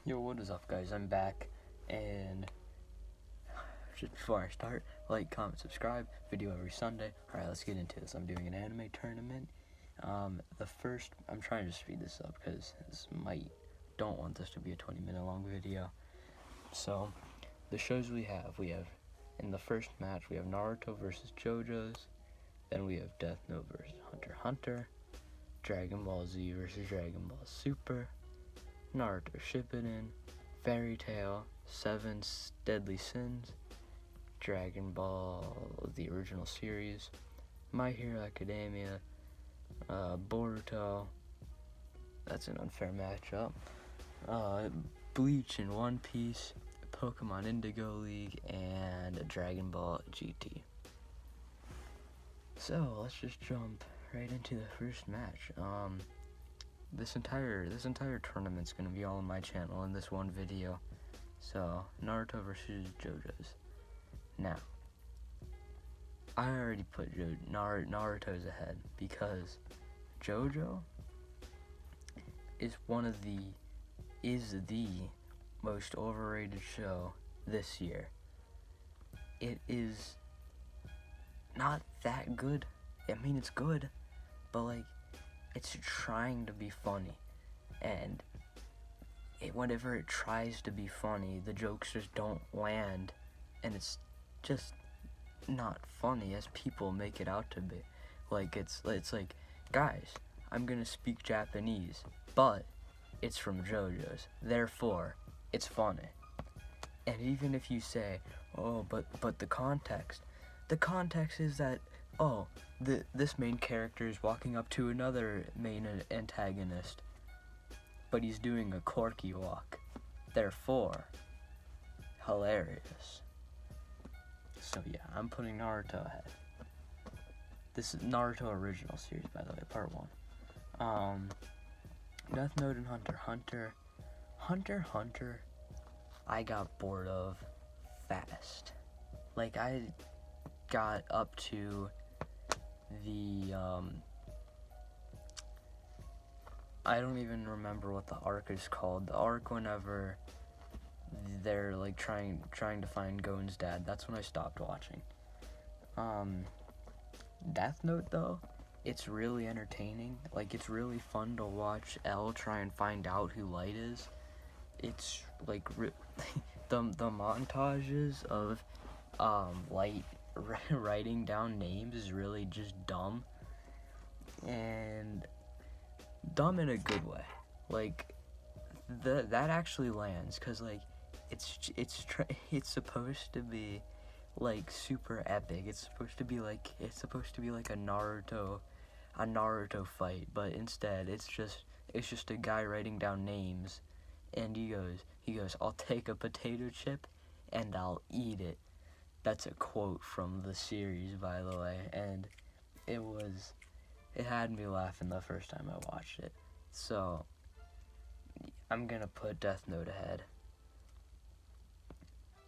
Yo, what is up, guys? I'm back, and just before I start, like, comment, subscribe, video every Sunday. Alright, let's get into this. I'm doing an anime tournament. I'm trying to speed this up because don't want this to be a 20-minute long video. So, the shows we have, in the first match, we have Naruto versus JoJo's, then we have Death Note versus Hunter x Hunter, Dragon Ball Z versus Dragon Ball Super, Naruto Shippuden, Fairy Tail, Seven Deadly Sins, Dragon Ball, the original series, My Hero Academia, Boruto, that's an unfair matchup, Bleach and One Piece, Pokemon Indigo League, and Dragon Ball GT. So, let's just jump right into the first match. This entire tournament's gonna be all on my channel in this one video. So, Naruto versus JoJo's. Now, I already put Naruto's ahead because JoJo is the most overrated show this year. It is not that good. I mean, it's good, but like, it's trying to be funny, and whenever it tries to be funny, the jokes just don't land, and it's just not funny as people make it out to be. Like, it's like, guys, I'm gonna speak Japanese, but it's from JoJo's, therefore it's funny. And even if you say, oh, but the context is that, oh, this main character is walking up to another main antagonist, but he's doing a quirky walk, therefore hilarious. So yeah, I'm putting Naruto ahead. This is Naruto original series, by the way, part 1. Death Note and Hunter x Hunter. Hunter x Hunter, I got bored of fast. Like, I got up to the, I don't even remember what the arc is called. The arc whenever they're, like, trying to find Gon's dad. That's when I stopped watching. Death Note, though, it's really entertaining. Like, it's really fun to watch L try and find out who Light is. It's, like, the montages of, Light writing down names is really just dumb, and dumb in a good way. Like, that actually lands, cause like it's supposed to be like super epic. It's supposed to be like a Naruto fight, but instead it's just a guy writing down names, and he goes, I'll take a potato chip and I'll eat it. That's a quote from the series, by the way, and it had me laughing the first time I watched it. So, I'm gonna put Death Note ahead.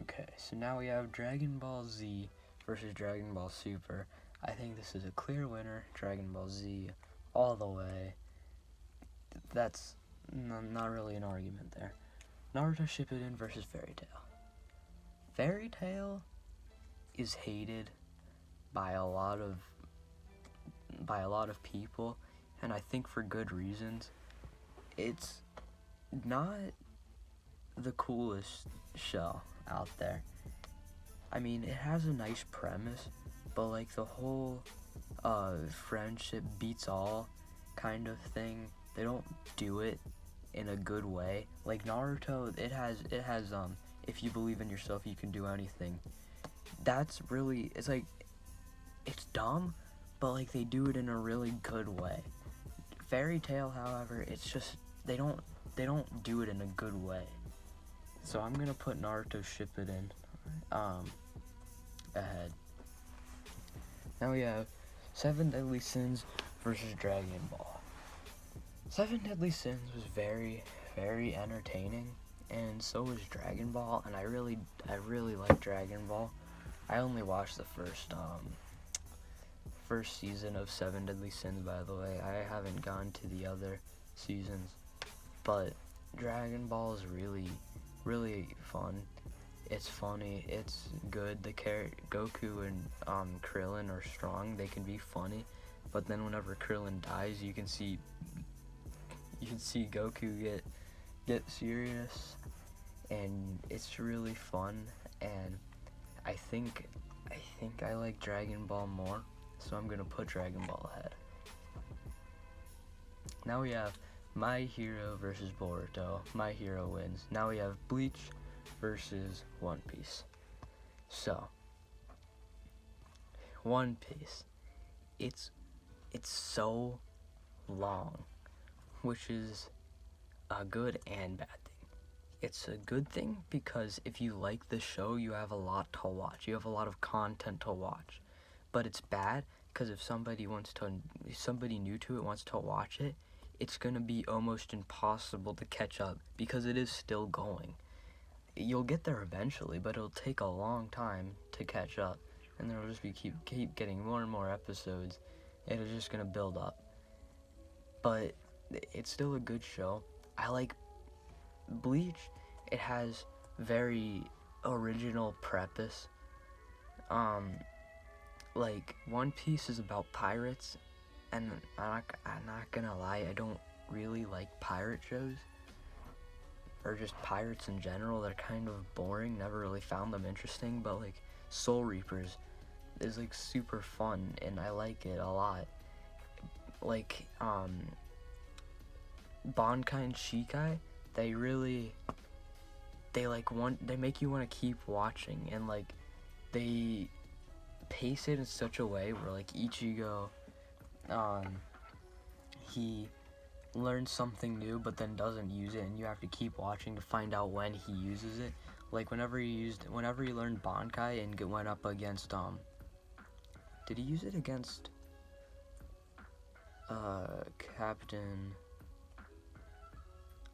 Okay, so now we have Dragon Ball Z versus Dragon Ball Super. I think this is a clear winner, Dragon Ball Z, all the way. That's not really an argument there. Naruto Shippuden versus Fairy Tail. Fairy Tail is hated by a lot of people, and I think for good reasons. It's not the coolest show out there. I mean, it has a nice premise, but like the whole friendship beats all kind of thing, they don't do it in a good way. Like Naruto, it has if you believe in yourself, you can do anything. That's really, it's like, it's dumb, but like they do it in a really good way. Fairy Tail, however, it's just, they don't do it in a good way. So I'm gonna put Naruto Shippuden ahead. Now we have Seven Deadly Sins versus Dragon Ball. Seven Deadly Sins was very, very entertaining, and so was Dragon Ball, and I really like Dragon Ball. I only watched the first season of Seven Deadly Sins, by the way. I haven't gone to the other seasons. but Dragon Ball is really, really fun. It's funny. It's good. Goku and Krillin are strong. They can be funny, but then whenever Krillin dies, you can see Goku get serious, and it's really fun. And I think I like Dragon Ball more, so I'm gonna put Dragon Ball ahead. Now we have My Hero versus Boruto. My Hero wins. Now we have Bleach versus One Piece. So, One Piece, it's so long, which is a good and bad thing. It's a good thing because if you like the show, you have a lot to watch. You have a lot of content to watch. But it's bad because if somebody new to it wants to watch it, it's gonna be almost impossible to catch up because it is still going. You'll get there eventually, but it'll take a long time to catch up, and then it'll just be keep getting more and more episodes. It's just gonna build up. But it's still a good show. I like Bleach. It has very original preface. Like One Piece is about pirates, and I'm not gonna lie, I don't really like pirate shows, or just pirates in general. They're kind of boring, never really found them interesting, but like Soul Reapers is like super fun, and I like it a lot. Like, Bankai and Shikai, they make you want to keep watching, and like, they pace it in such a way where like Ichigo, he learns something new but then doesn't use it, and you have to keep watching to find out when he uses it. Like whenever he learned Bankai and went up against did he use it against Captain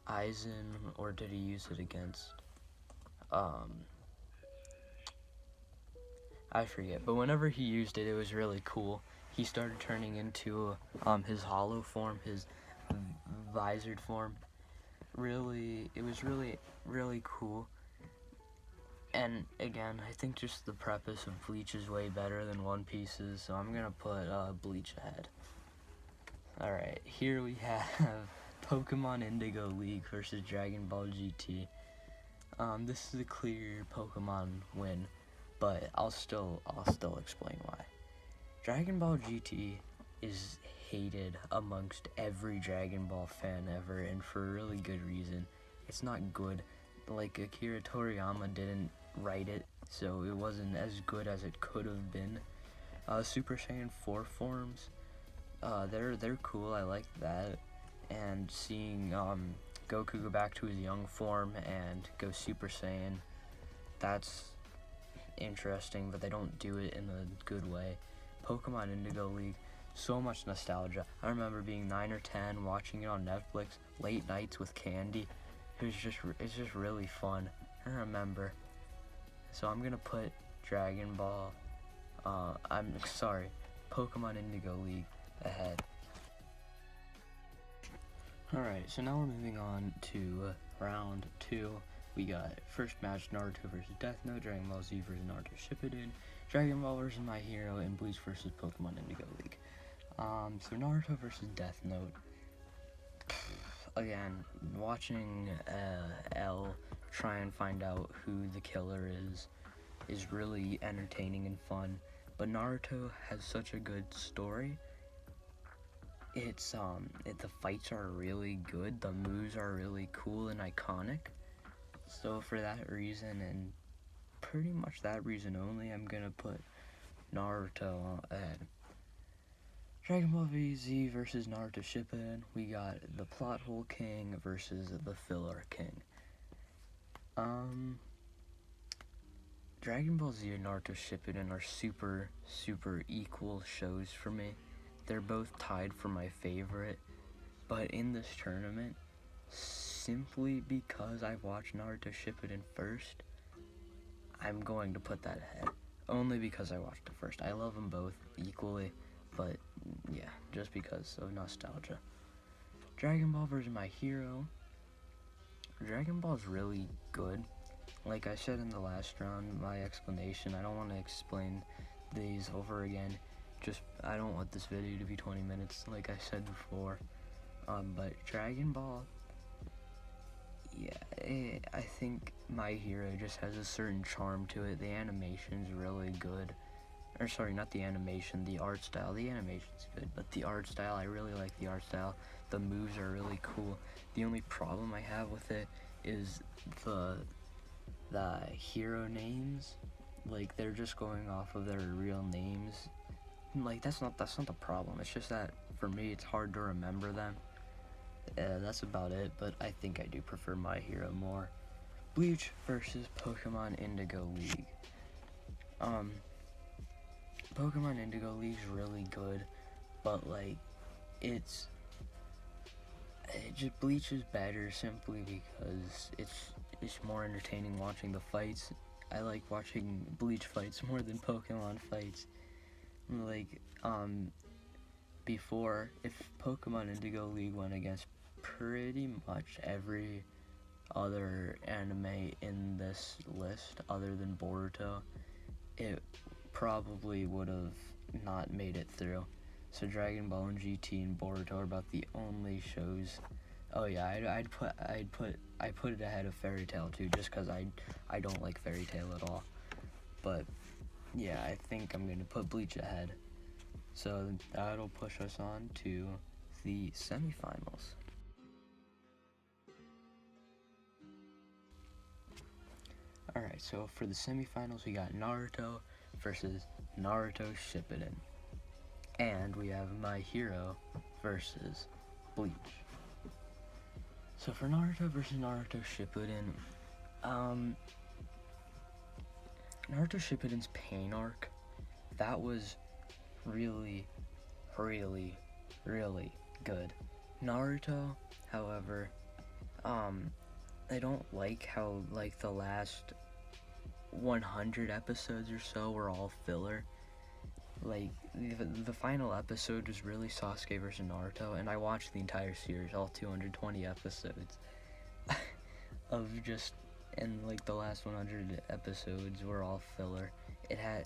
Aizen, or did he use it against I forget, but whenever he used it, it was really cool. He started turning into his hollow form, his visored form. It was really cool. And again, I think just the preface of Bleach is way better than One Piece's, so I'm gonna put Bleach ahead. Alright, here we have Pokemon Indigo League versus Dragon Ball GT. This is a clear Pokemon win, but I'll still explain why. Dragon Ball GT is hated amongst every Dragon Ball fan ever, and for a really good reason. It's not good. Like, Akira Toriyama didn't write it, so it wasn't as good as it could have been. Super Saiyan 4 forms, they're cool. I like that, and seeing Goku go back to his young form and go Super Saiyan, that's interesting, but they don't do it in a good way. Pokemon Indigo League, so much nostalgia. I remember being 9 or 10, watching it on Netflix, late nights with candy. It's just really fun. I remember. So I'm gonna put Pokemon Indigo League ahead. Alright, so now we're moving on to round 2. We got first match, Naruto versus Death Note, Dragon Ball Z versus Naruto Shippuden, Dragon Ball versus My Hero, and Bleach versus Pokemon Indigo League. So Naruto versus Death Note. Again, watching L try and find out who the killer is really entertaining and fun. But Naruto has such a good story. The fights are really good. The moves are really cool and iconic. So for that reason, and pretty much that reason only, I'm gonna put Naruto ahead. Dragon Ball Z versus Naruto Shippuden. We got the Plot Hole King versus the Filler King. Dragon Ball Z and Naruto Shippuden are super equal shows for me. They're both tied for my favorite, but in this tournament, simply because I watched Naruto Shippuden first, I'm going to put that ahead. Only because I watched it first. I love them both equally, but yeah, just because of nostalgia. Dragon Ball versus My Hero. Dragon Ball's really good. Like I said in the last round, my explanation, I don't want to explain these over again. Just, I don't want this video to be 20 minutes, like I said before. But Dragon Ball, yeah, I think My Hero just has a certain charm to it. The animation's really good. Or sorry, not the animation, the art style. The animation's good, but the art style, I really like the art style. The moves are really cool. The only problem I have with it is the hero names. Like, they're just going off of their real names. Like, that's not the problem. It's just that for me it's hard to remember them. That's about it, but I think I do prefer My Hero more. Bleach versus Pokemon Indigo League. Pokemon Indigo League's really good, but like, Bleach is better simply because it's more entertaining watching the fights. I like watching Bleach fights more than Pokemon fights. Like, before, if Pokemon Indigo League went against pretty much every other anime in this list other than Boruto, it probably would have not made it through. So Dragon Ball and GT and Boruto are about the only shows. Oh yeah, I put it ahead of Fairy Tail too, just because I don't like Fairy Tail at all. But yeah, I think I'm gonna put Bleach ahead. So that'll push us on to the semifinals. Alright, so for the semifinals we got Naruto versus Naruto Shippuden. And we have My Hero versus Bleach. So for Naruto versus Naruto Shippuden, Naruto Shippuden's pain arc, that was really, really, really good. Naruto, however, I don't like how, like, the last 100 episodes or so were all filler. Like, the final episode was really Sasuke versus Naruto, and I watched the entire series, all 220 episodes, of just, and like the last 100 episodes were all filler. It had,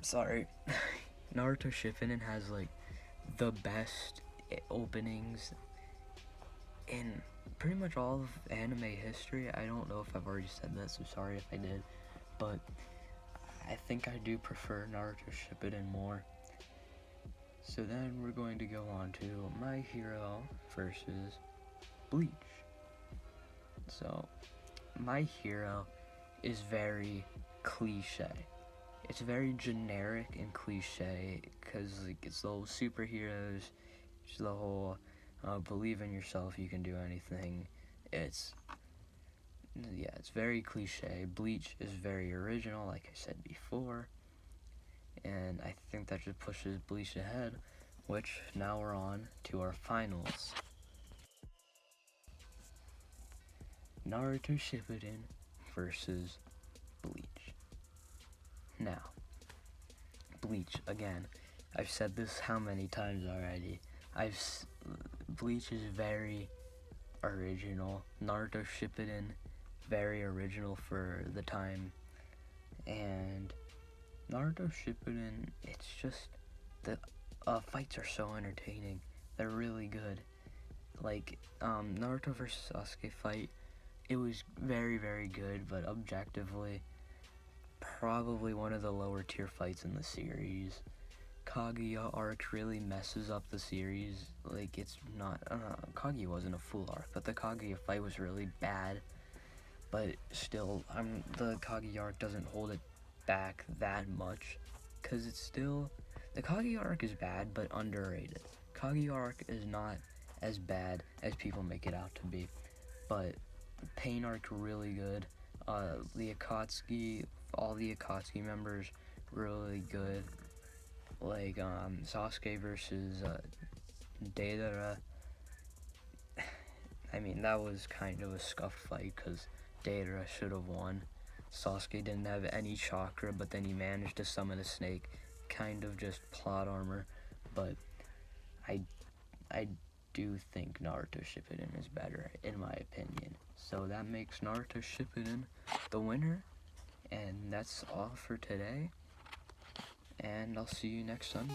sorry, Naruto Shippuden has like the best openings in pretty much all of anime history. I don't know if I've already said that, so sorry if I did, but I think I do prefer Naruto Shippuden more. So then we're going to go on to My Hero versus Bleach. So, My Hero is very cliche. It's very generic and cliche, because like, it's the whole superheroes, it's the whole believe in yourself, you can do anything. It's very cliche. Bleach is very original, like I said before, and I think that just pushes Bleach ahead, which now we're on to our finals. Naruto Shippuden versus Bleach. Now, Bleach, again, I've said this how many times already. Bleach is very original. Naruto Shippuden, very original for the time. And Naruto Shippuden, it's just, the fights are so entertaining. They're really good. Like, Naruto versus Sasuke fight, it was very, very good, but objectively, probably one of the lower tier fights in the series. Kaguya arc really messes up the series. Like, it's not, Kaguya wasn't a full arc, but the Kaguya fight was really bad. But still, the Kaguya arc doesn't hold it back that much, because it's still, the Kaguya arc is bad, but underrated. Kaguya arc is not as bad as people make it out to be, but Pain arc really good. The Akatsuki, all the Akatsuki members really good. Like, Sasuke versus Deidara, I mean, that was kind of a scuffed fight, because Deidara should have won. Sasuke didn't have any chakra, but then he managed to summon a snake. Kind of just plot armor, but I do think Naruto Shippuden is better, in my opinion. So that makes Naruto Shippuden the winner. And that's all for today. And I'll see you next Sunday.